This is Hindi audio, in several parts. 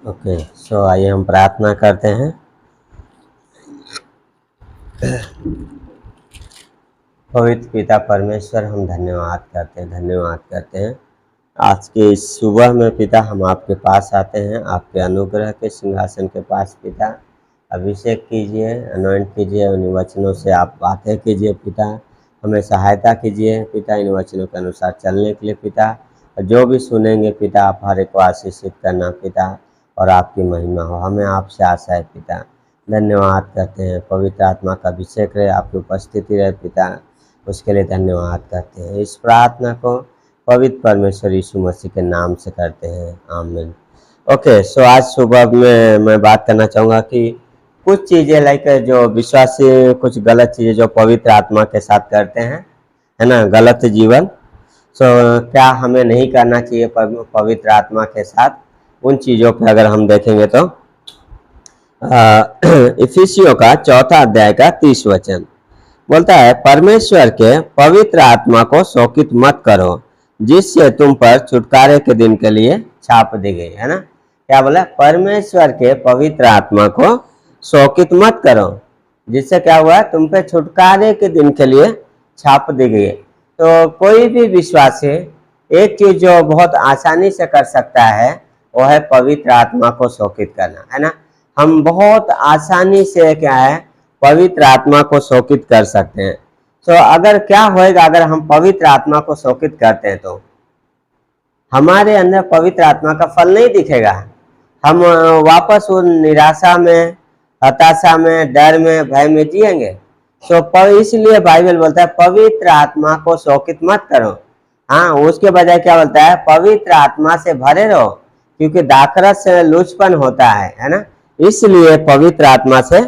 ओके, सो आइए हम प्रार्थना करते हैं। पवित्र पिता परमेश्वर, हम धन्यवाद करते हैं आज के इस सुबह में पिता। हम आपके पास आते हैं, आपके अनुग्रह के सिंहासन के पास पिता। अभिषेक कीजिए, अनॉइंट कीजिए, उन वचनों से आप बातें कीजिए पिता। हमें सहायता कीजिए पिता इन वचनों के अनुसार चलने के लिए पिता। और जो भी सुनेंगे पिता, आप हर एक को आशीषित करना पिता, और आपकी महिमा हो। हमें आपसे आशा है पिता। धन्यवाद करते हैं, पवित्र आत्मा का अभिषेक रहे, आपकी उपस्थिति रहे पिता, उसके लिए धन्यवाद करते हैं। इस प्रार्थना को पवित्र परमेश्वर यीशु मसीह के नाम से करते हैं, आमीन। ओके, सो आज सुबह में मैं बात करना चाहूँगा कि कुछ चीज़ें लाइक जो विश्वासी कुछ गलत चीज़ें जो पवित्र आत्मा के साथ करते हैं, है ना, गलत जीवन। सो क्या हमें नहीं करना चाहिए पवित्र आत्मा के साथ, उन चीज़ों पे अगर हम देखेंगे तो इफिसियों का 4 अध्याय का 30 वचन बोलता है, परमेश्वर के पवित्र आत्मा को शोकित मत करो, जिससे तुम पर छुटकारे के दिन के लिए छाप दी गई, है ना। क्या बोला? परमेश्वर के पवित्र आत्मा को शोकित मत करो, जिससे क्या हुआ? तुम पे छुटकारे के दिन के लिए छाप दी गई। तो कोई भी विश्वासी एक चीज जो बहुत आसानी से कर सकता है वो है पवित्र आत्मा को शोकित करना, है ना। हम बहुत आसानी से क्या है, पवित्र आत्मा को शोकित कर सकते हैं। तो अगर क्या होएगा, अगर हम पवित्र आत्मा को शोकित करते हैं तो हमारे अंदर पवित्र आत्मा का फल नहीं दिखेगा। हम वापस उन निराशा में, हताशा में, डर में, भय में जिएंगे। तो इसलिए बाइबल बोलता है पवित्र आत्मा को शोकित मत करो। हाँ, उसके बजाय क्या बोलता है? पवित्र आत्मा से भरे रहो, क्योंकि दाखरस से लूचपन होता है ना। इसलिए पवित्र आत्मा से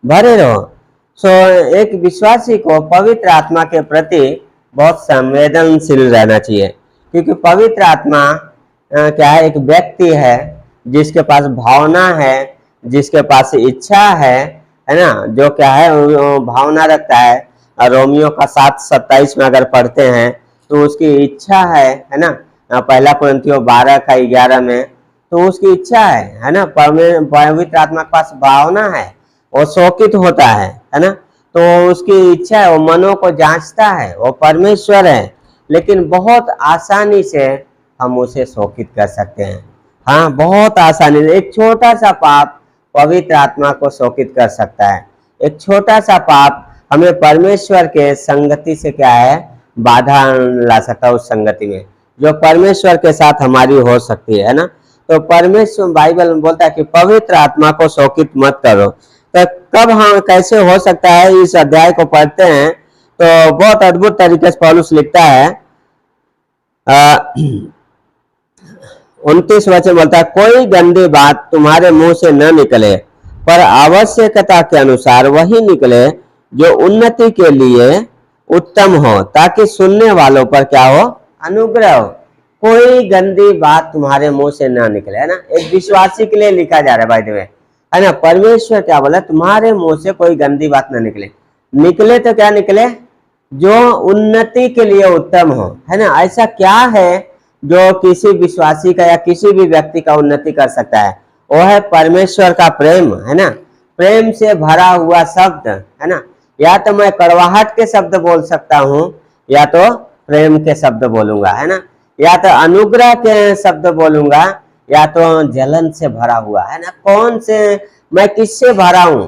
भरे रहो। सो एक विश्वासी को पवित्र आत्मा के प्रति बहुत संवेदनशील रहना चाहिए, क्योंकि पवित्र आत्मा क्या है? एक व्यक्ति है जिसके पास भावना है, जिसके पास इच्छा है ना, जो क्या है वो भावना रखता है। रोमियो का 7:27 में अगर पढ़ते हैं तो उसकी इच्छा है ना। पहला कुरिन्थियों 12:11 में तो उसकी इच्छा है ना। पवित्र आत्मा के पास भावना है, वो शोकित होता है ना। तो उसकी इच्छा है, वो मनों को जांचता है, वो परमेश्वर है, लेकिन बहुत आसानी से हम उसे शोकित कर सकते हैं। हाँ, बहुत आसानी से। एक छोटा सा पाप पवित्र आत्मा को शोकित कर सकता है। एक छोटा सा पाप हमें परमेश्वर के संगति से क्या है? बाधा ला सकता है, उस संगति में जो परमेश्वर के साथ हमारी हो सकती है ना। तो परमेश्वर बाइबल में बोलता है कि पवित्र आत्मा को शोकित मत करो। तो कब हम कैसे हो सकता है? इस अध्याय को पढ़ते हैं तो बहुत अद्भुत तरीके से पौलुस लिखता है। 29 वचन बोलता है, कोई गंदी बात तुम्हारे मुंह से न निकले, पर आवश्यकता के अनुसार वही निकले जो उन्नति के लिए उत्तम हो, ताकि सुनने वालों पर क्या हो? अनुग्रह हो। कोई गंदी बात तुम्हारे मुंह से ना निकले, है ना। एक विश्वासी के लिए लिखा जा रहा है, बाय द वे, है ना। परमेश्वर क्या बोला? तुम्हारे मुंह से कोई गंदी बात ना निकले। निकले तो क्या निकले? जो उन्नति के लिए उत्तम हो, है ना। ऐसा क्या है जो किसी विश्वासी का या किसी भी व्यक्ति का उन्नति कर सकता है? वो है परमेश्वर का प्रेम, है ना। प्रेम से भरा हुआ शब्द, है ना। या तो मैं कड़वाहट के शब्द बोल सकता हूँ, या तो प्रेम के शब्द बोलूंगा, है ना। या तो अनुग्रह के शब्द बोलूंगा, या तो जलन से भरा हुआ, है ना। कौन से, मैं किससे भरा हूँ,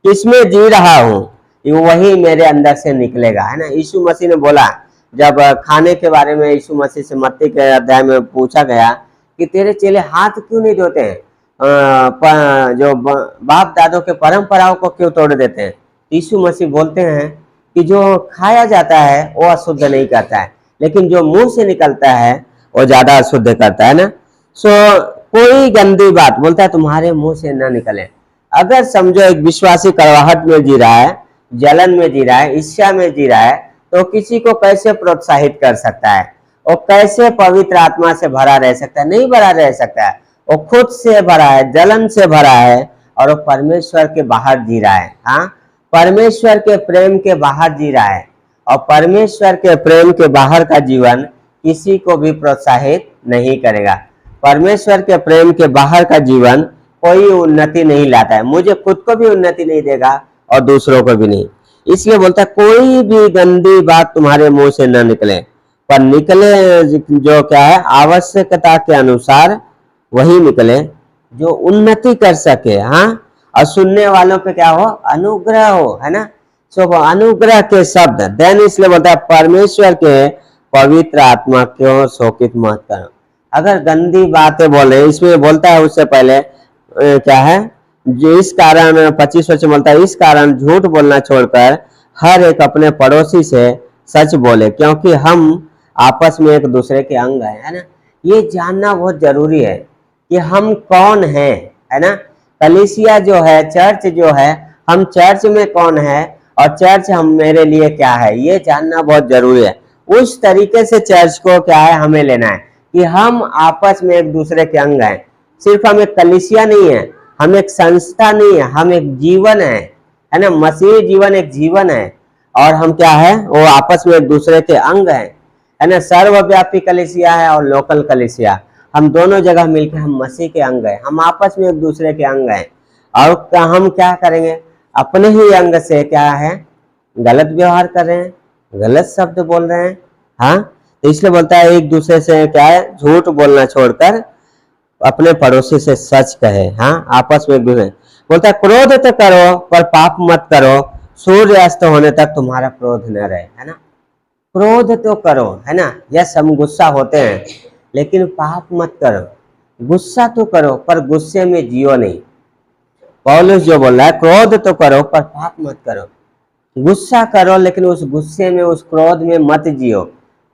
किसमें जी रहा हूँ, वही मेरे अंदर से निकलेगा, है ना। यीशु मसीह ने बोला, जब खाने के बारे में यीशु मसीह से मत्ती के अध्याय में पूछा गया कि तेरे चेले हाथ क्यों नहीं धोते हैं, जो बाप दादों के परंपराओं को क्यों तोड़ देते हैं? यीशु मसीह बोलते हैं कि जो खाया जाता है वो अशुद्ध नहीं करता है, लेकिन जो मुंह से निकलता है वो ज्यादा अशुद्ध करता है ना। सो कोई गंदी बात बोलता है तुम्हारे मुंह से ना निकले। अगर समझो एक विश्वासी कड़वाहट में जी रहा है, जलन में जी रहा है, ईर्ष्या में जी रहा है, तो किसी को कैसे प्रोत्साहित कर सकता है? और कैसे पवित्र आत्मा से भरा रह सकता है? नहीं भरा रह सकता है। वो खुद से भरा है, जलन से भरा है, और वो परमेश्वर के बाहर जी रहा है। हाँ, परमेश्वर के प्रेम के बाहर जी रहा है, और परमेश्वर के प्रेम के बाहर का जीवन किसी को भी प्रोत्साहित नहीं करेगा। परमेश्वर के प्रेम के बाहर का जीवन कोई उन्नति नहीं लाता है, मुझे खुद को भी उन्नति नहीं देगा और दूसरों को भी नहीं। इसलिए बोलता है कोई भी गंदी बात तुम्हारे मुंह से न निकले, पर निकले जो क्या है आवश्यकता के अनुसार वही निकले जो उन्नति कर सके। हाँ, और सुनने वालों पे क्या हो, अनुग्रह हो, है ना। सो अनुग्रह के शब्द देन, इसलिए बोलता है परमेश्वर के पवित्र आत्मा क्यों शोकित मत करो। अगर गंदी बातें बोले, इसमें बोलता है उससे पहले क्या है, जो इस कारण 25 वचन बोलता है, इस कारण झूठ बोलना छोड़कर हर एक अपने पड़ोसी से सच बोले, क्योंकि हम आपस में एक दूसरे के अंग है ना। ये जानना बहुत जरूरी है कि हम कौन हैं, है ना। कलीसिया जो है, चर्च जो है, हम चर्च में कौन है और चर्च हम मेरे लिए क्या है, ये जानना बहुत जरूरी है। उस तरीके से चर्च को क्या है हमें लेना है कि हम आपस में एक दूसरे के अंग हैं। सिर्फ हम एक कलीसिया नहीं है, हम एक संस्था नहीं है, हम एक जीवन है ना। मसीही जीवन एक जीवन है और हम क्या है, वो आपस में एक दूसरे के अंग है ना। सर्वव्यापी कलीसिया है और लोकल कलीसिया, हम दोनों जगह मिलकर हम मसीह के अंग हैं, हम आपस में एक दूसरे के अंग हैं। और हम क्या करेंगे, अपने ही अंग से क्या है गलत व्यवहार कर रहे हैं, गलत शब्द बोल रहे हैं। हाँ, तो इसलिए बोलता है एक दूसरे से क्या है झूठ बोलना छोड़कर अपने पड़ोसी से सच कहे। हाँ, आपस में एक दूसरे बोलता है क्रोध तो करो पर पाप मत करो, सूर्य अस्त होने तक तुम्हारा क्रोध न रहे, है ना। क्रोध तो करो, है ना, यस हम गुस्सा होते हैं, लेकिन पाप मत करो। गुस्सा तो करो पर गुस्से में जियो नहीं। पौलुस जो बोल रहा है क्रोध तो करो पर पाप मत करो। गुस्सा करो लेकिन उस गुस्से में, उस क्रोध में मत जियो,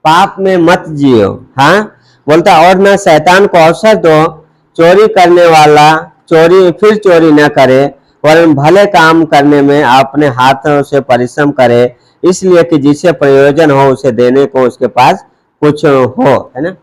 पाप में मत जियो। हाँ, बोलता और न शैतान को अवसर दो, चोरी करने वाला चोरी न करे, वरन भले काम करने में अपने हाथों से परिश्रम करे, इसलिए कि जिसे प्रयोजन हो उसे देने को उसके पास कुछ हो, है ना।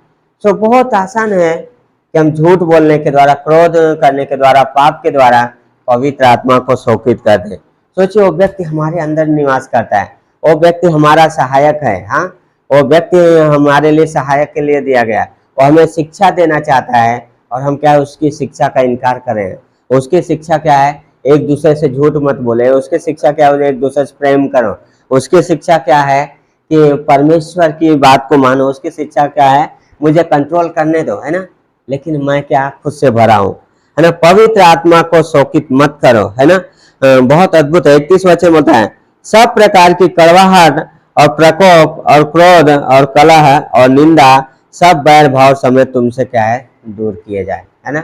सो बहुत आसान है कि हम झूठ बोलने के द्वारा, क्रोध करने के द्वारा, पाप के द्वारा पवित्र आत्मा को शोकित कर दे। सोचिए वो व्यक्ति हमारे अंदर निवास करता है, वो व्यक्ति हमारा सहायक है। हाँ, वो व्यक्ति हमारे लिए सहायक के लिए दिया गया, वो हमें शिक्षा देना चाहता है और हम क्या है उसकी शिक्षा का इनकार करें। उसकी शिक्षा क्या है, एक दूसरे से झूठ मत बोले। उसकी शिक्षा क्या है, एक दूसरे से प्रेम करो। उसकी शिक्षा क्या है कि परमेश्वर की बात को मानो। उसकी शिक्षा क्या है, मुझे कंट्रोल करने दो, है ना, लेकिन मैं क्या खुद से भरा हूँ, है ना। पवित्र आत्मा को शोकित मत करो, है ना। बहुत अद्भुत है। 31 वचन होता है सब प्रकार की कड़वाहट और प्रकोप और क्रोध और कलह और निंदा सब बैर भाव समेत तुमसे क्या है दूर किए जाए, है ना।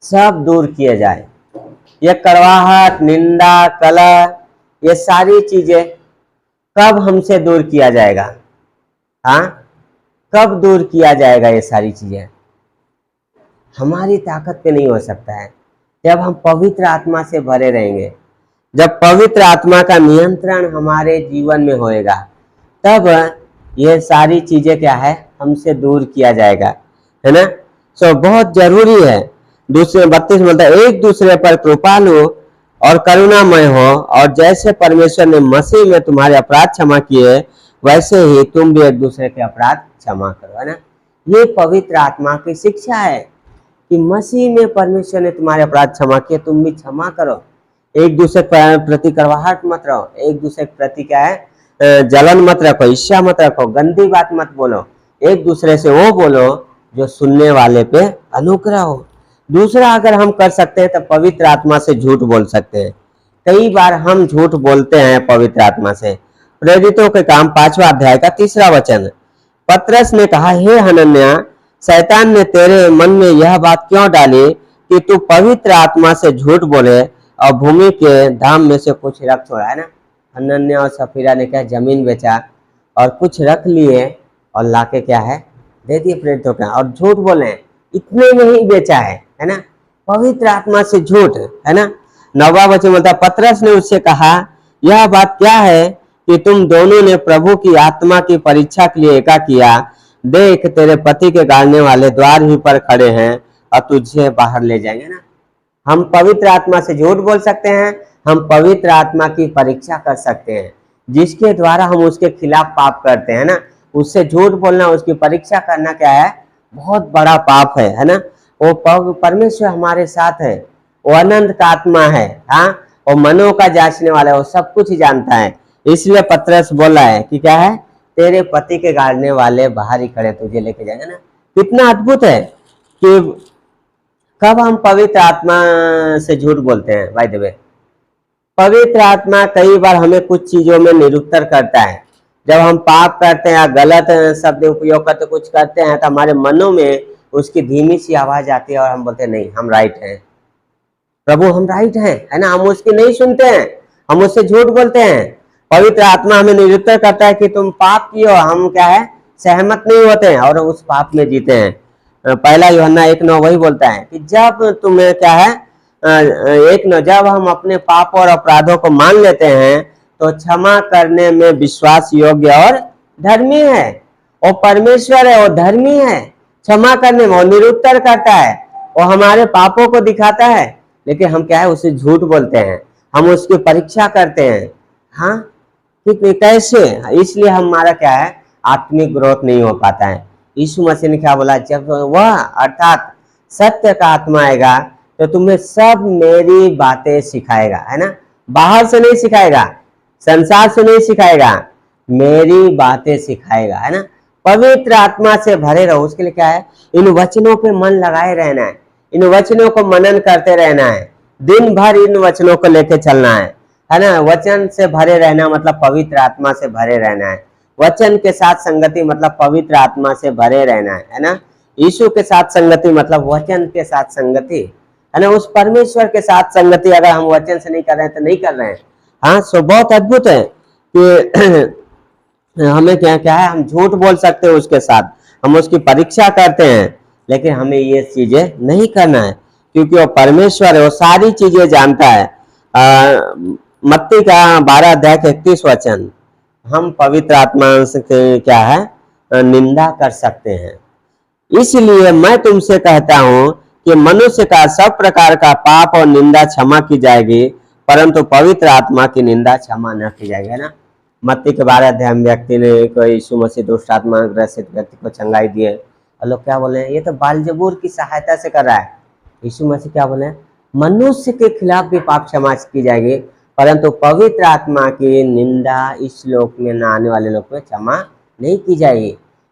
सब दूर किए जाए। ये कड़वाहट, निंदा, कलह, ये सारी चीजें कब हमसे दूर किया जाएगा। हाँ, कब दूर किया जाएगा ये सारी चीजें, हमारी ताकत पे नहीं हो सकता है। जब हम पवित्र आत्मा से भरे रहेंगे, जब पवित्र आत्मा का नियंत्रण हमारे जीवन में होएगा, तब ये सारी चीजें क्या है हमसे दूर किया जाएगा, है ना। सो बहुत जरूरी है। दूसरे 32 बोलता है एक दूसरे पर कृपालु और करुणामय हो, और जैसे परमेश्वर ने मसीह में तुम्हारे अपराध क्षमा किए, वैसे ही तुम भी एक दूसरे के अपराध क्षमा करो, है ना। ये पवित्र आत्मा की शिक्षा है कि मसीह में परमेश्वर ने तुम्हारे अपराध क्षमा किए, तुम भी क्षमा करो। एक दूसरे प्रति कड़वाहट मत रहो, एक दूसरे के प्रति क्या है जलन मत रखो, ईर्ष्या मत रखो, गंदी बात मत बोलो। एक दूसरे से वो बोलो जो सुनने वाले पे अनुग्रह हो। दूसरा अगर हम कर सकते हैं तो पवित्र आत्मा से झूठ बोल सकते हैं। कई बार हम झूठ बोलते हैं पवित्र आत्मा से। प्रेरितों के काम 5वां अध्याय का 3रा वचन, पतरस ने कहा हे हनन्याह, शैतान ने तेरे मन में यह बात क्यों डाली कि तू पवित्र आत्मा से झूठ बोले और भूमि के धाम में से कुछ रख छोड़ा, है ना। हनन्याह और सफीरा ने क्या जमीन बेचा और कुछ रख लिए और लाके क्या है दे दिए प्रेरितों का, और झूठ बोले इतने में ही बेचा है ना, पवित्र आत्मा से झूठ, है ना। 9वां वचन बोलता पतरस ने उससे कहा यह बात क्या है कि तुम दोनों ने प्रभु की आत्मा की परीक्षा के लिए एका किया। देख तेरे पति के गाड़ने वाले द्वार ही पर खड़े हैं और तुझे बाहर ले जाएंगे, ना। हम पवित्र आत्मा से झूठ बोल सकते हैं, हम पवित्र आत्मा की परीक्षा कर सकते हैं, जिसके द्वारा हम उसके खिलाफ पाप करते हैं ना। उससे झूठ बोलना, उसकी परीक्षा करना क्या है बहुत बड़ा पाप है ना। वो परमेश्वर हमारे साथ है, वो अनंत का आत्मा है। हाँ, वो मनों का जांचने वाला है, वो सब कुछ ही जानता है। इसलिए पतरस बोला है कि क्या है, तेरे पति के गाड़ने वाले बाहर ही खड़े तुझे लेके जाएंगे ना। कितना अद्भुत है कि कब हम पवित्र आत्मा से झूठ बोलते हैं। बाय द वे, पवित्र आत्मा कई बार हमें कुछ चीजों में निरुत्तर करता है। जब हम पाप करते हैं या गलत शब्द उपयोग करते कुछ करते हैं तो हमारे मनों में उसकी धीमी सी आवाज आती है और हम बोलते हैं नहीं, हम राइट हैं, प्रभु हम राइट हैं, है ना। हम उसकी नहीं सुनते हैं, हम उससे झूठ बोलते हैं। पवित्र आत्मा हमें निरुत्तर करता है कि तुम पाप किए, हम क्या है, सहमत नहीं होते हैं और उस पाप में जीते हैं। पहला यूहन्ना 1:9 वही बोलता है कि जब तुम्हें क्या है, 1:9, जब हम अपने पाप और अपराधों को मान लेते हैं तो क्षमा करने में विश्वास योग्य और धर्मी है। वो परमेश्वर है, वो धर्मी है, क्षमा करने में वो निरुत्तर करता है, वो हमारे पापों को दिखाता है। लेकिन हम क्या है, उसे झूठ बोलते हैं, हम उसकी परीक्षा करते हैं। हाँ, ठीक है, कैसे? इसलिए हमारा क्या है, आत्मिक ग्रोथ नहीं हो पाता है। यीशु मसीह ने क्या बोला, जब वह अर्थात सत्य का आत्मा आएगा तो तुम्हें सब मेरी बातें सिखाएगा, है ना। बाहर से नहीं सिखाएगा, संसार से नहीं सिखाएगा, मेरी बातें सिखाएगा, है ना। पवित्र आत्मा से भरे रहो, उसके लिए क्या है, इन वचनों पे मन लगाए रहना है, इन वचनों को मनन करते रहना है, दिन भर इन वचनों को लेके चलना है ना। वचन से भरे रहना मतलब पवित्र आत्मा से भरे रहना है। वचन के साथ संगति मतलब पवित्र आत्मा से भरे रहना है ना। यीशु के साथ संगति मतलब वचन के साथ संगति, है ना। उस परमेश्वर के साथ संगति अगर हम वचन से नहीं कर रहे हैं तो नहीं कर रहे हैं। हाँ, सो बहुत अद्भुत है कि हमें क्या क्या है, हम झूठ बोल सकते हैं उसके साथ, हम उसकी परीक्षा करते हैं, लेकिन हमें ये चीजें नहीं करना है क्योंकि वो परमेश्वर है, वो सारी चीजें जानता है। मत्ती का 12:31 हम पवित्र आत्मा से क्या है, निंदा कर सकते हैं। इसलिए मैं तुमसे कहता हूं कि मनुष्य का सब प्रकार का पाप और निंदा क्षमा की जाएगी, परंतु पवित्र आत्मा की निंदा क्षमा न की जाएगी, है ना। मत्ती के 12 में व्यक्ति ने यीशु मसीह दुष्ट आत्मा ग्रसित व्यक्ति को चंगाई दिए और लोग क्या बोले, ये तो बालजबूर की सहायता से कर रहा है। यीशु मसीह क्या बोले, मनुष्य के खिलाफ भी पाप क्षमा की जाएगी, परंतु पवित्र आत्मा की निंदा इस लोक में न आने वाले लोग में क्षमा नहीं की जाएगी,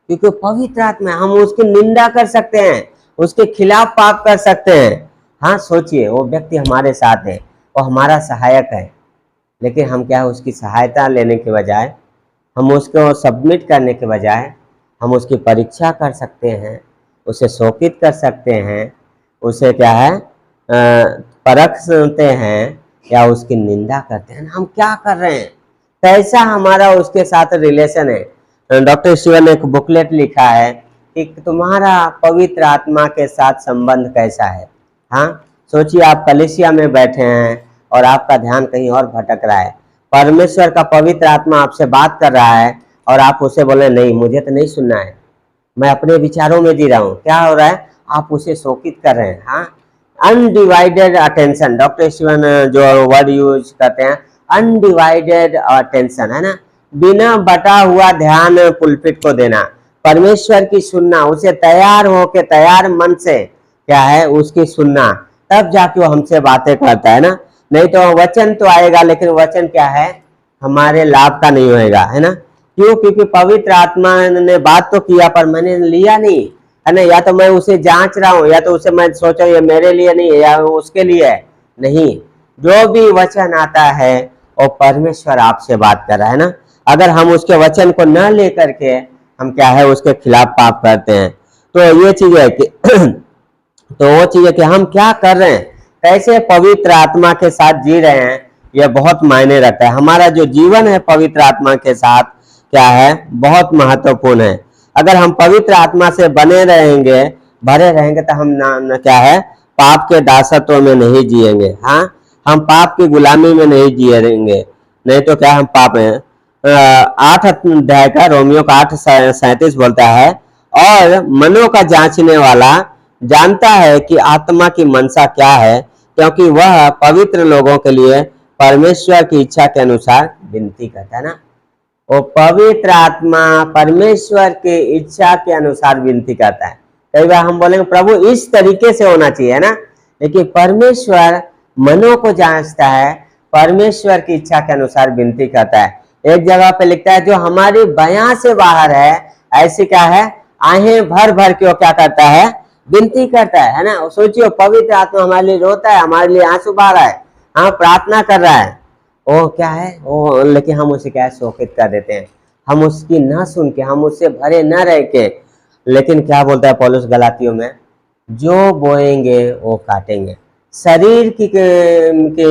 क्योंकि पवित्र आत्मा, हम उसकी निंदा कर सकते हैं, उसके खिलाफ पाप कर सकते हैं। हाँ, सोचिए, वो व्यक्ति हमारे साथ है, वो हमारा सहायक है, लेकिन हम क्या है, उसकी सहायता लेने के बजाय, हम उसको सबमिट करने के बजाय हम उसकी परीक्षा कर सकते हैं, उसे शोकित कर सकते हैं, उसे क्या है, परख सुनते हैं या उसकी निंदा करते हैं। हम क्या कर रहे हैं, कैसा हमारा उसके साथ रिलेशन है। डॉक्टर स्टीवन ने एक बुकलेट लिखा है कि तुम्हारा पवित्र आत्मा के साथ संबंध कैसा है। हाँ, सोचिए, आप कलीसिया में बैठे हैं और आपका ध्यान कहीं और भटक रहा है, परमेश्वर का पवित्र आत्मा आपसे बात कर रहा है और आप उसे बोले नहीं, मुझे तो नहीं सुनना है, मैं अपने विचारों में जी रहा हूँ। क्या हो रहा है, आप उसे शोकित कर रहे हैं। हाँ, अनडिवाइडेड अटेंशन, डॉक्टर स्टीवन जो वर्ड यूज करते हैं, अनडिवाइडेड अटेंशन, है ना। बिना बटा हुआ ध्यान पुलपिट को देना, परमेश्वर की सुनना, उसे तैयार होके तैयार मन से क्या है, उसकी सुनना, तब जाके वो हमसे बातें करता है ना। नहीं तो वचन तो आएगा, लेकिन वचन क्या है, हमारे लाभ का नहीं होएगा, है ना। क्यों? क्योंकि पवित्र आत्मा ने बात तो किया पर मैंने लिया नहीं, है ना। या तो मैं उसे जांच रहा हूँ, या तो उसे मैं सोच रहा हूँ ये मेरे लिए नहीं है या उसके लिए है। नहीं, जो भी वचन आता है वो परमेश्वर आपसे बात कर रहा है ना। अगर हम उसके वचन को न लेकर के हम क्या है, उसके खिलाफ पाप करते हैं, तो ये चीज है कि तो वो चीज है कि हम क्या कर रहे हैं, कैसे पवित्र आत्मा के साथ जी रहे हैं, यह बहुत मायने रखता है। हमारा जो जीवन है पवित्र आत्मा के साथ क्या है, बहुत महत्वपूर्ण है। अगर हम पवित्र आत्मा से बने रहेंगे, भरे रहेंगे, तो हम न क्या है, पाप के दासत्व में नहीं जिएंगे। हाँ, हम पाप की गुलामी में नहीं जिएंगे, नहीं तो क्या हम पाप है। 8 अध्याय का रोमियो का 8:37 बोलता है, और मनों का जांचने वाला जानता है कि आत्मा की मनसा क्या है, क्योंकि वह पवित्र लोगों के लिए परमेश्वर की इच्छा के अनुसार विनती करता है ना। वो पवित्र आत्मा परमेश्वर की इच्छा के अनुसार विनती करता है। कई बार हम बोलेंगे प्रभु इस तरीके से होना चाहिए, है ना, लेकिन परमेश्वर मनों को जांचता है, परमेश्वर की इच्छा के अनुसार विनती करता है। एक जगह पे लिखता है जो हमारी बयां से बाहर है ऐसी क्या है, आहें भर भर के वो क्या करता है, विनती करता है ना। सोचिए पवित्र आत्मा हमारे लिए रोता है, हमारे लिए आंसू बहा रहा है, हाँ प्रार्थना कर रहा है, वो क्या है वो, लेकिन हम उसे क्या है शोकित कर देते हैं, हम उसकी ना सुन के, हम उससे भरे न रह के। लेकिन क्या बोलता है पौलुस गलातियों में, जो बोएंगे वो काटेंगे, शरीर की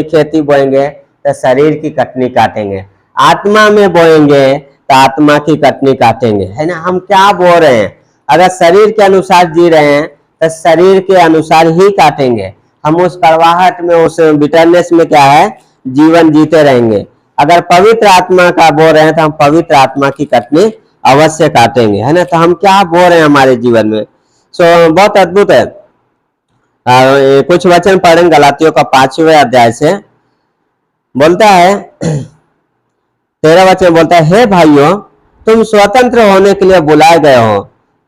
खेती बोएंगे तो शरीर की कटनी काटेंगे, आत्मा में बोएंगे तो आत्मा की कटनी काटेंगे, है ना। हम क्या बो रहे हैं, अगर शरीर के अनुसार जी रहे हैं तो शरीर के अनुसार ही काटेंगे, हम उस कड़वाहट में, उस बिटरनेस में क्या है जीवन जीते रहेंगे। अगर पवित्र आत्मा का बो रहे हैं तो हम पवित्र आत्मा की कटनी अवश्य काटेंगे, है ना। तो हम क्या बो रहे हैं हमारे जीवन में, सो बहुत अद्भुत है। कुछ वचन पढ़ें गलातियों का 5वें अध्याय से, बोलता है 13 वचन बोलता है, हे भाइयों तुम स्वतंत्र होने के लिए बुलाए गए हो,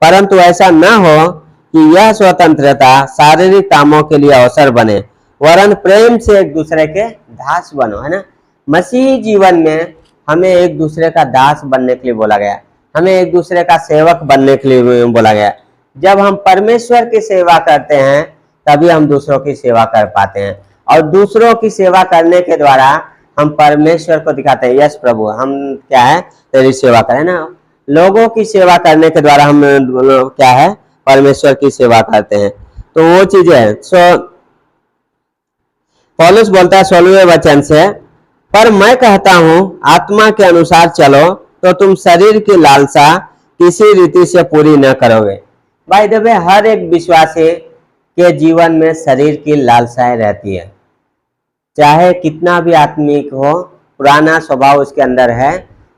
परंतु ऐसा न हो कि यह स्वतंत्रता शारीरिक कामों के लिए अवसर बने, वरन प्रेम से एक दूसरे के दास बनो, है ना। मसीही जीवन में हमें एक दूसरे का दास बनने के लिए बोला गया, हमें एक दूसरे का सेवक बनने के लिए बोला गया। जब हम परमेश्वर की सेवा करते हैं तभी हम दूसरों की सेवा कर पाते हैं, और दूसरों की सेवा करने के द्वारा हम परमेश्वर को दिखाते हैं, यस प्रभु हम क्या है तेरी सेवा करें ना। लोगों की सेवा करने के द्वारा हम क्या है परमेश्वर की सेवा करते हैं, तो वो चीजें है। सो पौलुस बोलता है 16वें वचन से, पर मैं कहता हूं आत्मा के अनुसार चलो तो तुम शरीर की लालसा किसी रीति से पूरी न करोगे। भाई देखिए हर एक विश्वासी के जीवन में शरीर की लालसाएं रहती है, चाहे कितना भी आत्मिक हो, पुराना स्वभाव उसके अंदर है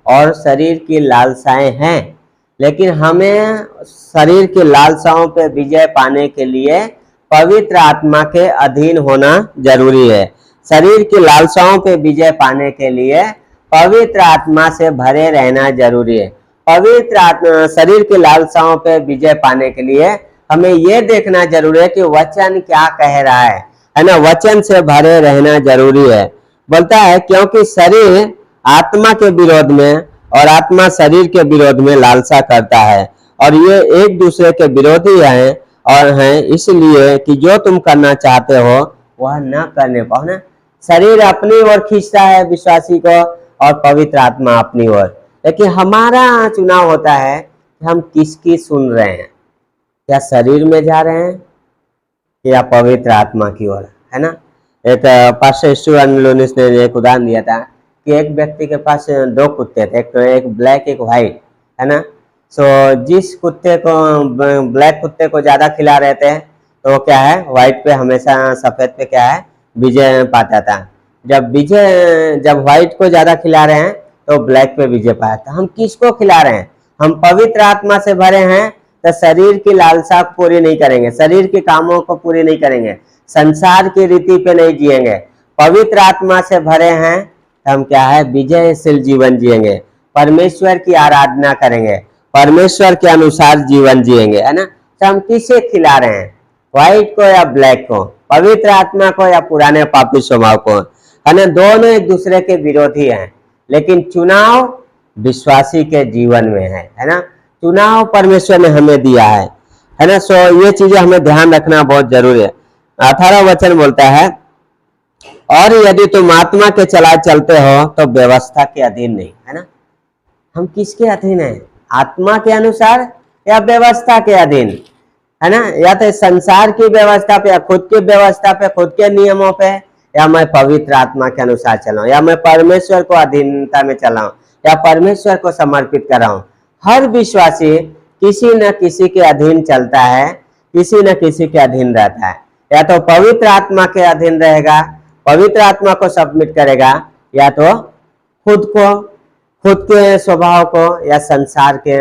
और शरीर की लालसाएं हैं, लेकिन हमें शरीर की लालसाओं पे विजय पाने के लिए पवित्र आत्मा के अधीन होना जरूरी है। शरीर की लालसाओं पे विजय पाने के लिए पवित्र आत्मा से भरे रहना जरूरी है। पवित्र आत्मा शरीर की लालसाओं पे विजय पाने के लिए हमें यह देखना जरूरी है कि वचन क्या कह रहा है ना, वचन से भरे रहना जरूरी है। बोलता है क्योंकि शरीर आत्मा के विरोध में और आत्मा शरीर के विरोध में लालसा करता है, और ये एक दूसरे के विरोधी हैं और हैं, इसलिए कि जो तुम करना चाहते हो वह न करने पाओ ना। शरीर अपनी ओर खींचता है विश्वासी को और पवित्र आत्मा अपनी ओर, लेकिन हमारा चुनाव होता है कि हम किसकी सुन रहे हैं, क्या शरीर में जा रहे हैं या पवित्र आत्मा की ओर, है ना। एक पास्टर स्टीवन लूनिस ने एक उदाहरण दिया था कि एक व्यक्ति के पास 2 कुत्ते थे, एक ब्लैक एक व्हाइट, है ना। सो जिस कुत्ते को ब्लैक कुत्ते को ज्यादा खिला रहे थे तो वो क्या है व्हाइट पे हमेशा सफेद पे क्या है विजय पाता था। जब व्हाइट को ज्यादा खिला रहे हैं तो ब्लैक पे विजय पाया था। हम किसको खिला रहे हैं, हम पवित्र आत्मा से भरे हैं तो शरीर की लालसा पूरी नहीं करेंगे, शरीर के कामों को पूरी नहीं करेंगे, संसार की रीति पे नहीं जिएंगे। पवित्र आत्मा से भरे हैं तो हम क्या है विजयशील जीवन जिएंगे, परमेश्वर की आराधना करेंगे, परमेश्वर के अनुसार जीवन जिएंगे, है ना। तो हम किसे खिला रहे हैं, व्हाइट को या ब्लैक को, पवित्र आत्मा को या पुराने पापी स्वभाव को, है ना। दोनों एक दूसरे के विरोधी हैं, लेकिन चुनाव विश्वासी के जीवन में है ना। चुनाव परमेश्वर ने हमें दिया है ना। सो ये चीजें हमें ध्यान रखना बहुत जरूरी है। 18 वचन बोलता है, और यदि तुम आत्मा के चला चलते हो तो व्यवस्था के अधीन नहीं, है ना। हम किसके अधीन हैं, आत्मा के अनुसार या व्यवस्था के अधीन, है ना। या तो संसार की व्यवस्था पे या खुद की व्यवस्था पे, खुद के नियमों पे, या मैं पवित्र आत्मा के अनुसार चलाऊं, या मैं परमेश्वर को अधीनता में चलाऊं, या परमेश्वर को समर्पित कराऊं। हर विश्वासी किसी न किसी के अधीन चलता है, किसी न किसी के अधीन रहता है। या तो पवित्र आत्मा के अधीन रहेगा, पवित्र आत्मा को सबमिट करेगा, या तो खुद के स्वभाव को या संसार के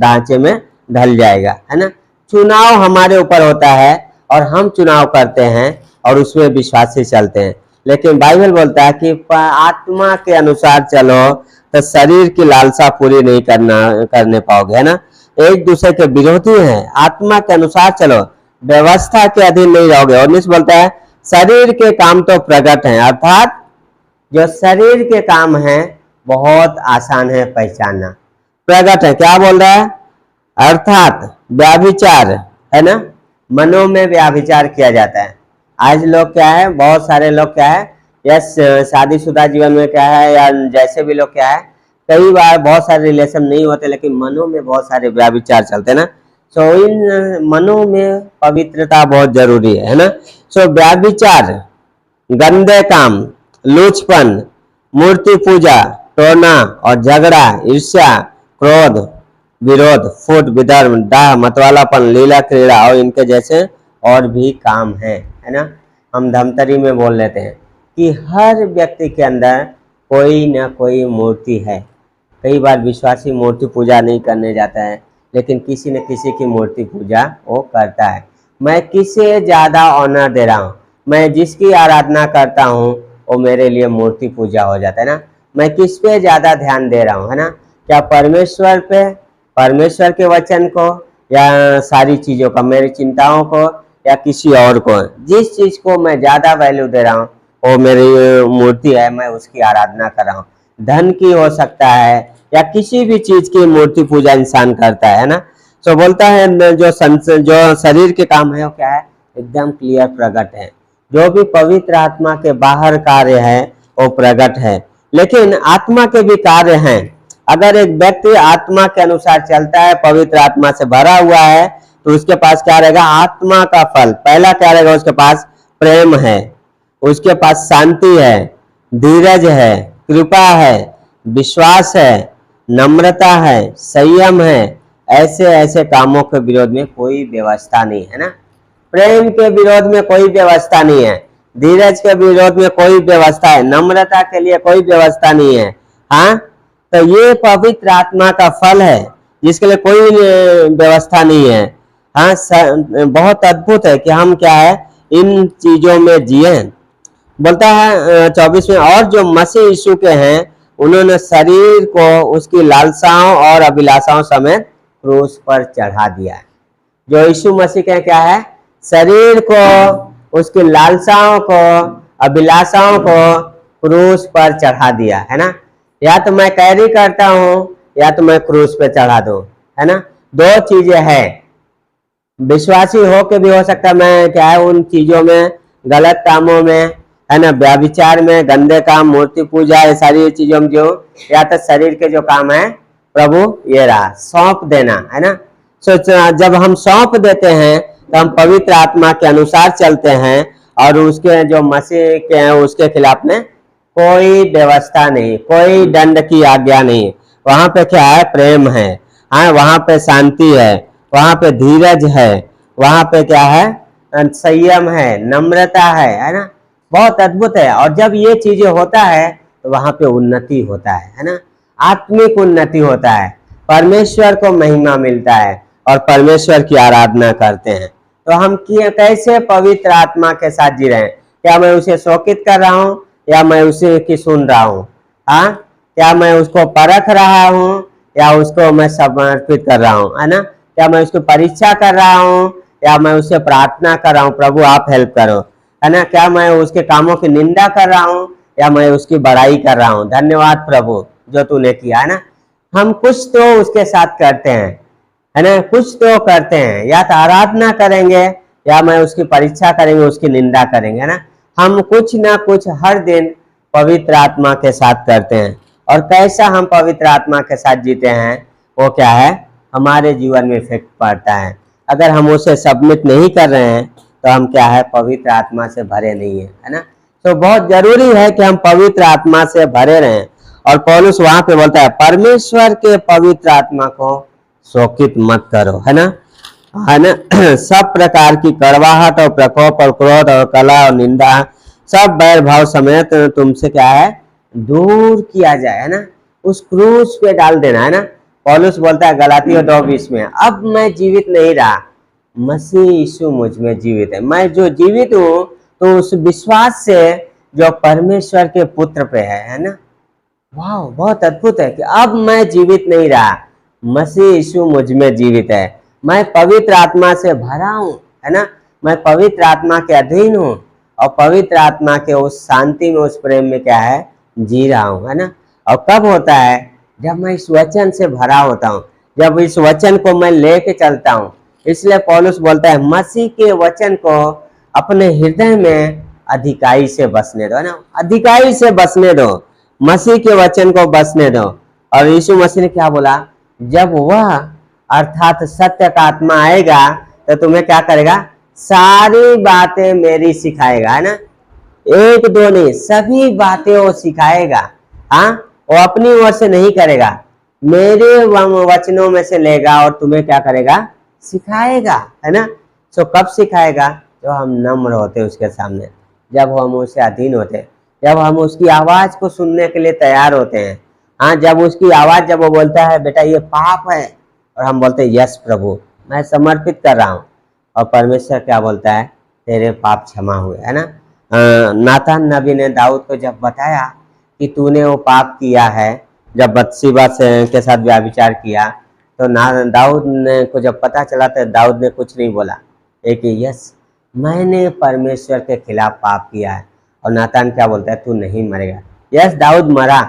ढांचे में ढल जाएगा, है ना। चुनाव हमारे ऊपर होता है और हम चुनाव करते हैं और उसमें विश्वासी चलते हैं। लेकिन बाइबल बोलता है कि आत्मा के अनुसार चलो तो शरीर की लालसा पूरी नहीं करने पाओगे, है ना। एक दूसरे के विरोधी हैं। आत्मा के अनुसार चलो, व्यवस्था के अधीन नहीं रहोगे। 19 बोलता है शरीर के काम तो प्रकट हैं, अर्थात जो शरीर के काम हैं बहुत आसान है पहचानना। प्रकट है, क्या बोल रहा है? अर्थात व्याभिचार है ना, मनों में व्याभिचार किया जाता है। आज लोग क्या है, बहुत सारे लोग क्या है, या शादीशुदा जीवन में क्या है, या जैसे भी लोग क्या है, कई बार बहुत सारे रिलेशन नहीं होते लेकिन मनों में बहुत सारे व्याभिचार चलते हैं ना। सो इन मनों में पवित्रता बहुत जरूरी है ना। सो व्याभिचार, गंदे काम, लूचपन, मूर्ति पूजा, टोना और झगड़ा, ईर्ष्या, क्रोध, विरोध, फूट, विधर्म, डाह, मतवालापन, लीला क्रीड़ा और इनके जैसे और भी काम है ना। हम धमतरी में बोल लेते हैं कि हर व्यक्ति के अंदर कोई ना कोई मूर्ति है। कई बार विश्वासी मूर्ति पूजा नहीं करने जाता है, लेकिन किसी न किसी की मूर्ति पूजा वो करता है। मैं किसे ज़्यादा ऑनर दे रहा हूँ, मैं जिसकी आराधना करता हूँ वो मेरे लिए मूर्ति पूजा हो जाता है ना। मैं किस पे ज़्यादा ध्यान दे रहा हूँ, है ना? क्या परमेश्वर पे, परमेश्वर के वचन को, या सारी चीज़ों का, मेरी चिंताओं को, या किसी और को? जिस चीज़ को मैं ज़्यादा वैल्यू दे रहा हूँ वो मेरी मूर्ति है, मैं उसकी आराधना कर रहा हूँ। धन की हो सकता है या किसी भी चीज की मूर्ति पूजा इंसान करता है ना। तो बोलता है जो शरीर के काम है वो क्या है, एकदम क्लियर प्रकट है। जो भी पवित्र आत्मा के बाहर कार्य है वो प्रकट है, लेकिन आत्मा के भी कार्य हैं। अगर एक व्यक्ति आत्मा के अनुसार चलता है, पवित्र आत्मा से भरा हुआ है, तो उसके पास क्या रहेगा? आत्मा का फल। पहला क्या रहेगा उसके पास? प्रेम है, उसके पास शांति है, धीरज है, कृपा है, विश्वास है, नम्रता है, संयम है। ऐसे ऐसे कामों के विरोध में कोई व्यवस्था नहीं है ना। प्रेम के विरोध में कोई व्यवस्था नहीं है, धीरज के विरोध में कोई व्यवस्था है, नम्रता के लिए कोई व्यवस्था नहीं है। हाँ, तो ये पवित्र आत्मा का फल है जिसके लिए कोई व्यवस्था नहीं है। हाँ, बहुत अद्भुत है कि हम क्या है, इन चीजों में जिए। बोलता है 24 में, और जो मसीह यीशु के हैं उन्होंने शरीर को उसकी लालसाओं और अभिलाषाओं समेत क्रूस पर चढ़ा दिया है। जो यीशु मसीह के क्या है, शरीर को, उसकी लालसाओं को, अभिलाषाओं को क्रूस पर चढ़ा दिया है ना। या तो मैं कैरी करता हूँ या तो मैं क्रूस पे चढ़ा दूं, है ना। दो चीजें हैं। विश्वासी हो के भी हो सकता है मैं क्या है, उन चीजों में, गलत कामों में, है ना, व्याभिचार में, गंदे काम, मूर्ति पूजा, ये सारी चीजों में जो, या तो शरीर के जो काम है प्रभु ये रहा सौंप देना, है ना। जब हम सौंप देते हैं तो हम पवित्र आत्मा के अनुसार चलते हैं और उसके जो मसीह के हैं उसके खिलाफ में कोई व्यवस्था नहीं, कोई दंड की आज्ञा नहीं। वहां पे क्या है? प्रेम है। हाँ, वहां पे शांति है, वहां पे धीरज है, वहां पे क्या है? संयम है, नम्रता है ना। बहुत अद्भुत है। और जब ये चीजें होता है तो वहां पे उन्नति होता है ना, आत्मिक उन्नति होता है, परमेश्वर को महिमा मिलता है और परमेश्वर की आराधना करते हैं। तो हम कैसे पवित्र आत्मा के साथ जी रहे हैं? क्या मैं उसे शोकित कर रहा हूँ या मैं उसे की सुन रहा हूँ? हाँ, क्या मैं उसको परख रहा हूँ या उसको मैं समर्पित कर रहा हूँ, है ना। क्या मैं उसकी परीक्षा कर रहा हूँ या मैं उससे प्रार्थना कर रहा हूँ, प्रभु आप हेल्प करो, है ना। क्या मैं उसके कामों की निंदा कर रहा हूँ या मैं उसकी बड़ाई कर रहा हूँ, धन्यवाद प्रभु जो तूने किया, है ना। हम कुछ तो उसके साथ करते हैं, है ना, कुछ तो करते हैं। या तो आराधना करेंगे या मैं उसकी परीक्षा करेंगे, उसकी निंदा करेंगे, है ना। हम कुछ ना कुछ हर दिन पवित्र आत्मा के साथ करते हैं। और कैसा हम पवित्र आत्मा के साथ जीते हैं वो क्या है, हमारे जीवन में इफेक्ट पड़ता है। अगर हम उसे सबमिट नहीं कर रहे हैं तो हम क्या है, पवित्र आत्मा से भरे नहीं है ना। तो बहुत जरूरी है कि हम पवित्र आत्मा से भरे रहें। और पौलुस वहां पे बोलता है परमेश्वर के पवित्र आत्मा को शोकित मत करो, है ना, है ना। सब प्रकार की कड़वाहट और प्रकोप और क्रोध और कला और निंदा सब बैर भाव समेत तुमसे क्या है, दूर किया जाए, है ना। उस क्रूस पे डाल देना, है ना। पौलुस बोलता है गलातियों 2:20 में, अब मैं जीवित नहीं रहा, मसीह यीशु मुझ में जीवित है। मैं जो जीवित हूँ तो उस विश्वास से जो परमेश्वर के पुत्र पे है ना। वाह, बहुत अद्भुत है कि अब मैं जीवित नहीं रहा, मसीह यीशु मुझ में जीवित है, मैं पवित्र आत्मा से भरा हूँ, है ना, मैं पवित्र आत्मा के अधीन हूँ और पवित्र आत्मा के उस शांति में, उस प्रेम में क्या है, जी रहा हूँ, है ना। और कब होता है, जब मैं इस वचन से भरा होता हूँ, जब इस वचन को मैं लेके चलता हूँ। इसलिए पौलुस बोलता है मसीह के वचन को अपने हृदय में अधिकाई से बसने दो, है ना, अधिकाई से बसने दो, मसीह के वचन को बसने दो। और यीशु मसीह ने क्या बोला, जब वह अर्थात सत्य का आत्मा आएगा तो तुम्हें क्या करेगा, सारी बातें मेरी सिखाएगा, है ना, एक दो नहीं, सभी बातें वो सिखाएगा। हाँ, वो अपनी ओर से नहीं करेगा, मेरे वचनों में से लेगा और तुम्हें क्या करेगा, सिखाएगा, है ना। सो कब सिखाएगा, जब हम नम्र होते उसके सामने, जब हम उससे अधीन होते, जब हम उसकी आवाज को सुनने के लिए तैयार होते हैं। हाँ, जब उसकी आवाज, जब वो बोलता है बेटा ये पाप है, और हम बोलते हैं यस प्रभु मैं समर्पित कर रहा हूँ, और परमेश्वर क्या बोलता है, तेरे पाप क्षमा हुए, है ना। नातान नबी ने दाऊद को जब बताया कि तूने वो पाप किया है, जब बत्सीबा से के साथ व्यभिचार किया, तो दाऊद ने को जब पता चला तो दाऊद ने कुछ नहीं बोला, एक यस मैंने परमेश्वर के खिलाफ पाप किया है। और नातान क्या बोलता है, तू नहीं मरेगा। यस, दाऊद मरा,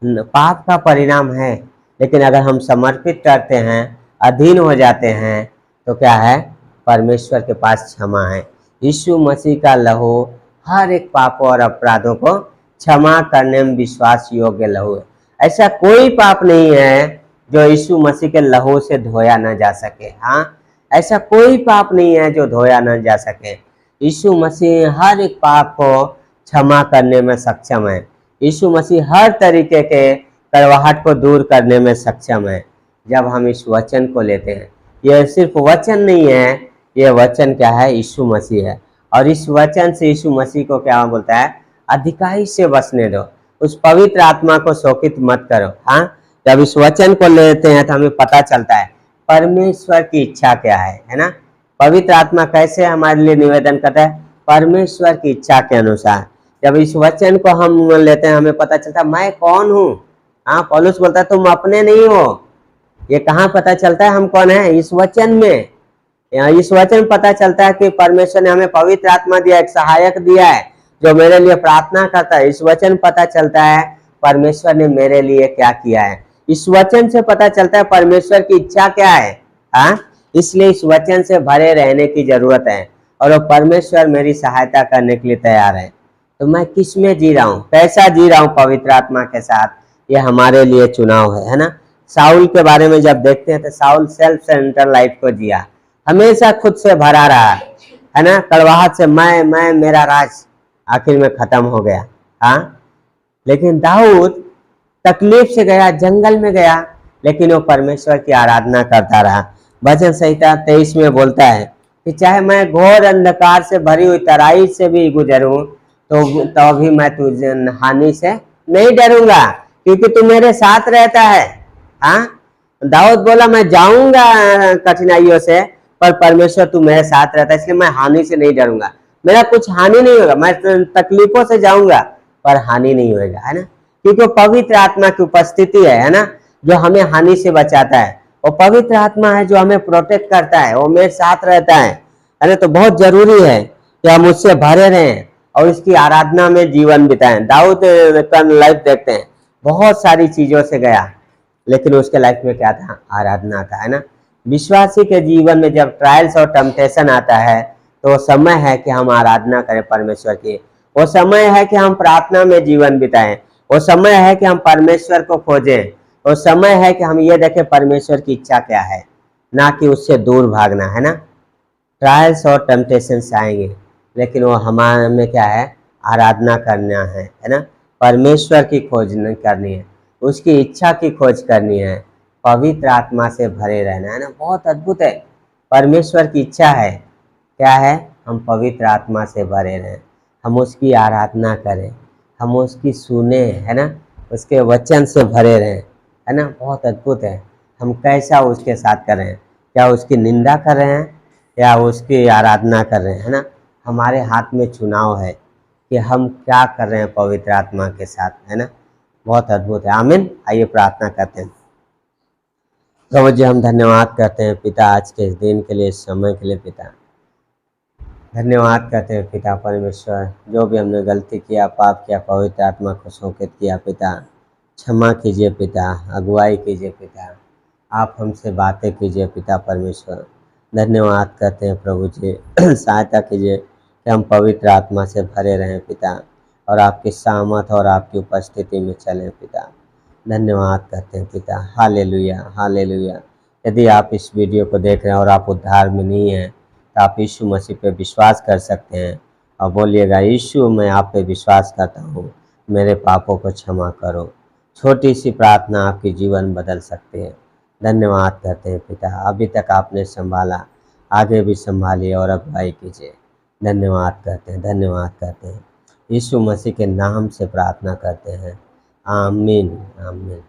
पाप का परिणाम है, लेकिन अगर हम समर्पित करते हैं, अधीन हो जाते हैं, तो क्या है, परमेश्वर के पास क्षमा है। यीशु मसीह का लहू हर एक पापों और अपराधों को क्षमा करने में विश्वास योग्य लहू है। ऐसा कोई पाप नहीं है जो यीशु मसीह के लहू से धोया न जा सके। हाँ, ऐसा कोई पाप नहीं है जो धोया न जा सके। यीशु मसीह हर एक पाप को क्षमा करने में सक्षम है। यीशु मसीह हर तरीके के कड़वाहट को दूर करने में सक्षम है, जब हम इस वचन को लेते हैं। यह सिर्फ वचन नहीं है, यह वचन क्या है, यीशु मसीह है। और इस वचन से यीशु मसीह को क्या बोलता है, अधिकाई से बसने दो, उस पवित्र आत्मा को शोकित मत करो। हाँ, जब इस वचन को लेते हैं तो हमें पता चलता है परमेश्वर की इच्छा क्या है ना। पवित्र आत्मा कैसे हमारे लिए निवेदन करता है, परमेश्वर की इच्छा के अनुसार। जब इस वचन को हम लेते हैं, हमें पता चलता है मैं कौन हूँ। हाँ, पौलुस बोलता है तुम अपने नहीं हो। ये कहाँ पता चलता है हम कौन है, इस वचन में। इस वचन पता चलता है कि परमेश्वर ने हमें पवित्र आत्मा दिया, एक सहायक दिया है जो मेरे लिए प्रार्थना करता है। इस वचन पता चलता है परमेश्वर ने मेरे लिए क्या किया है। इस वचन से पता चलता है परमेश्वर की इच्छा क्या है। हाँ, इसलिए इस वचन से भरे रहने की जरूरत है, और वो परमेश्वर मेरी सहायता करने के लिए तैयार है। तो मैं किस में जी रहा हूँ, कैसा जी रहा हूँ पवित्र आत्मा के साथ, ये हमारे लिए चुनाव है ना। साउल के बारे में जब देखते हैं तो साउल सेल्फ सेंटर लाइफ को जिया, हमेशा खुद से भरा रहा, है ना, कड़वाहट से, मैं मेरा राज, आखिर में खत्म हो गया। हाँ, लेकिन दाऊद तकलीफ से गया, जंगल में गया, लेकिन वो परमेश्वर की आराधना करता रहा। भजन संहिता 23 में बोलता है कि चाहे मैं घोर अंधकार से भरी हुई तराई से भी गुजरूं तो भी मैं तुझे हानि से नहीं डरूंगा, क्योंकि तू मेरे साथ रहता है। हाँ, दाऊद बोला मैं जाऊंगा कठिनाइयों से, पर परमेश्वर तू मेरे साथ रहता है, इसलिए मैं हानि से नहीं डरूंगा, मेरा कुछ हानि नहीं होगा। मैं तकलीफों से जाऊंगा पर हानि नहीं होगा, है ना, क्योंकि वो पवित्र आत्मा की उपस्थिति है ना, जो हमें हानि से बचाता है। वो पवित्र आत्मा है जो हमें प्रोटेक्ट करता है, वो मेरे साथ रहता है ना। तो बहुत जरूरी है कि हम उससे भरे रहें और इसकी आराधना में जीवन बिताएं। दाऊद का लाइफ देखते हैं, बहुत सारी चीजों से गया, लेकिन उसके लाइफ में क्या था, आराधना था, है ना। विश्वासी के जीवन में जब ट्रायल्स और टेम्पटेशन आता है तो समय है कि हम आराधना करें परमेश्वर की। वो समय है कि हम प्रार्थना में जीवन बिताएं। वो समय है कि हम परमेश्वर को खोजें। वो समय है कि हम ये देखें परमेश्वर की इच्छा क्या है, ना कि उससे दूर भागना, है ना। ट्रायल्स और टेम्पटेशंस आएंगे, लेकिन वो हमारे में क्या है, आराधना करना है ना, परमेश्वर की खोज करनी है, उसकी इच्छा की खोज करनी है, पवित्र आत्मा से भरे रहना, है ना। बहुत अद्भुत है, परमेश्वर की इच्छा है क्या है, हम पवित्र आत्मा से भरे रहें, हम उसकी आराधना करें, हम उसकी सुने, है ना, उसके वचन से भरे रहें, है ना। बहुत अद्भुत है, हम कैसा उसके साथ कर रहे हैं, क्या उसकी निंदा कर रहे हैं या उसकी आराधना कर रहे हैं, है ना। हमारे हाथ में चुनाव है कि हम क्या कर रहे हैं पवित्र आत्मा के साथ, है ना। बहुत अद्भुत है। आमीन। आइए प्रार्थना करते हैं। प्रभु जी हम धन्यवाद करते हैं पिता आज के इस दिन के लिए, इस समय के लिए पिता। धन्यवाद करते हैं पिता परमेश्वर, जो भी हमने गलती किया, पाप किया, पवित्र आत्मा को शोकित किया पिता, क्षमा कीजिए पिता, अगुवाई कीजिए पिता, आप हमसे बातें कीजिए पिता परमेश्वर। धन्यवाद करते हैं प्रभु जी सहायता कीजिए कि हम पवित्र आत्मा से भरे रहें पिता, और आपकी सामर्थ और आपकी उपस्थिति में चलें पिता। धन्यवाद करते हैं पिता। Hallelujah, hallelujah. यदि आप इस वीडियो को देख रहे हैं और आप उद्धार में नहीं हैं, तो आप यीशु मसीह पे विश्वास कर सकते हैं और बोलिएगा, यीशु मैं आप पे विश्वास करता हूँ, मेरे पापों को क्षमा करो। छोटी सी प्रार्थना आपकी जीवन बदल सकती है। धन्यवाद करते हैं पिता, अभी तक आपने संभाला, आगे भी संभालिए और अगुवाई कीजिए। धन्यवाद करते हैं, धन्यवाद करते हैं। यीशु मसीह के नाम से प्रार्थना करते हैं, आमीन, आमीन।